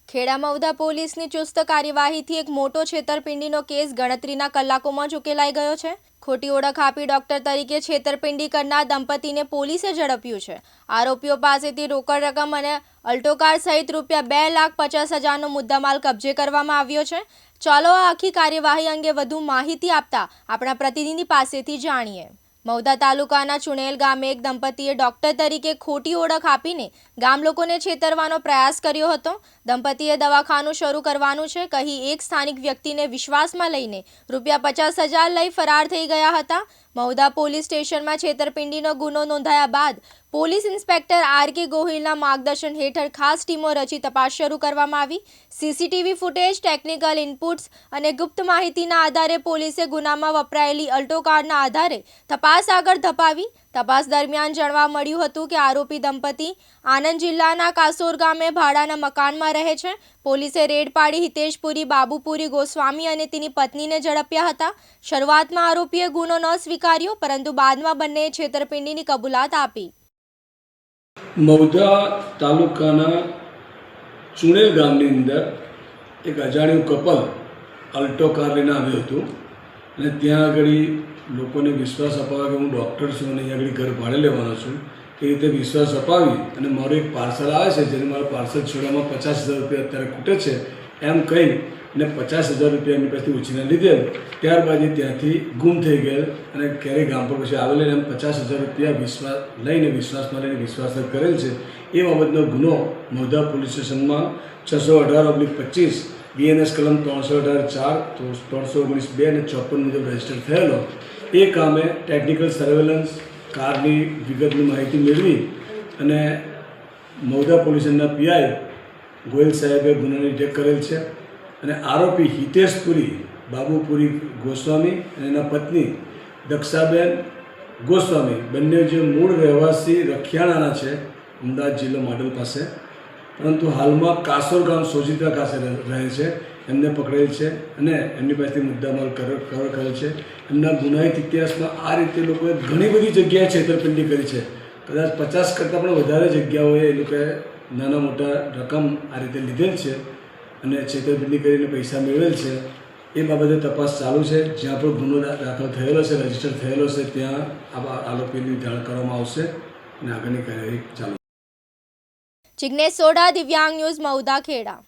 ખેડા મવદા પોલીસની ચુસ્ત કાર્યવાહીથી એક મોટો છેતરપિંડીનો કેસ ગણતરીના કલાકોમાં જ ઉકેલાઈ ગયો છે। ખોટી ઓળખ આપી ડોક્ટર તરીકે છેતરપિંડી કરનાર દંપતીને પોલીસે ઝડપ્યું છે। આરોપીઓ પાસેથી રોકડ રકમ અને અલ્ટો કાર સહિત ₹2,50,000નો મુદ્દામાલ કબજે કરવામાં આવ્યો છે। ચાલો આ આખી કાર્યવાહી અંગે વધુ માહિતી આપતા આપણા પ્રતિનિધિ પાસેથી જાણીએ। મવદા તાલુકાના ચુણેલ ગામે એક દંપતીએ ડોક્ટર તરીકે ખોટી ઓળખ આપીને ગામ લોકોને છેતરવાનો પ્રયાસ કર્યો હતો। દંપતીએ દવાખાનું શરૂ કરવાનું છે કહી એક સ્થાનિક વ્યક્તિને વિશ્વાસમાં લઈને ₹50,000 લઈ ફરાર થઈ ગયા હતા। મવદા પોલીસ સ્ટેશનમાં છેતરપિંડીનો ગુનો નોંધાયા બાદ પોલીસ ઇન્સ્પેક્ટર R.K. ગોહિલના માર્ગદર્શન હેઠળ ખાસ ટીમો રચી તપાસ શરૂ કરવામાં આવી। સીસીટીવી ફૂટેજ, ટેકનિકલ ઇનપુટ્સ અને ગુપ્ત માહિતીના આધારે પોલીસે ગુનામાં વપરાયેલી અલ્ટો કારના આધારે તપાસ આગળ ધપાવી। તપાસ દરમિયાન જાણવા મળ્યું હતું કે આરોપી દંપતી આણંદ જિલ્લાના કાસોર ગામે ભાડાના મકાનમાં રહે છે। પોલીસે રેડ પાડી હિતેશપુરી, બાબુપુરી ગોસ્વામી અને તેની પત્નીને ઝડપ્યા હતા। શરૂઆતમાં આરોપીએ ગુનો ન સ્વીકાર્યો, પરંતુ બાદમાં બંનેએ છેતરપિંડીની કબૂલાત આપી। મવદા તાલુકાના ચુણેલ ગામની અંદર એક અજાણ્યું કપલ અલ્ટો કાર લઈને આવ્યું હતું અને ત્યાં આગળ લોકોને વિશ્વાસ અપાવ્યો કે હું ડૉક્ટર છું અને અહીં આગળ ઘર ભાડે લેવાનો છું। એ રીતે વિશ્વાસ અપાવી અને મારું એક પાર્સલ આવે છે જેને મારા પાર્સલ છોડવામાં ₹50,000 અત્યારે ખૂટે છે એમ કહી અને ₹50,000 એમની પાસેથી ઉછીને લીધેલ। ત્યારબાદ એ ત્યાંથી ગુમ થઈ ગયેલ અને ક્યારેય ગામ પર પછી આવેલ એમ ₹50,000 વિશ્વાસમાં લઈને વિશ્વાસઘાત કરેલ છે। એ બાબતનો ગુનો મવદા પોલીસ સ્ટેશનમાં 618/25 BNS કલમ 318(4), 319(2) અને 54 મુજબ રજીસ્ટર થયેલો। એ કામે ટેકનિકલ સર્વેલન્સ કારની વિગતની માહિતી મેળવી અને મવદા પોલીસના PI ગોયલ સાહેબે ગુનાને ડિટેક્ટ કરેલ છે અને આરોપી હિતેશપુરી, બાબુપુરી ગોસ્વામી અને એના પત્ની દક્ષાબેન ગોસ્વામી બંને જે મૂળ રહેવાસી રખિયાણાના છે, અમદાવાદ જિલ્લો માડલ પાસે, પરંતુ હાલમાં કાસોર ગામ સોજિત્રા પાસે રહે છે, એમને પકડેલ છે અને એમની પાસેથી મુદ્દામાલ કવર કરેલ છે। એમના ગુનાહિત ઇતિહાસમાં આ રીતે લોકોએ ઘણી બધી જગ્યાએ છેતરપિંડી કરી છે। કદાચ 50 કરતાં પણ વધારે જગ્યાઓએ એ લોકોએ નાના મોટા રકમ આ રીતે લીધેલ છે અને છેતરપિંડી કરીને પૈસા મેળવેલ છે। એ બાબતે તપાસ ચાલુ છે। જ્યાં પણ ગુનો દાખલ થયેલો છે, રજીસ્ટર થયેલો છે, ત્યાં આરોપીની જાણ કરવામાં આવશે અને આગળની કાર્યવાહી ચાલુ। જિગ્નેશ સોઢા, દિવ્યાંગ ન્યૂઝ, મવદા, ખેડા।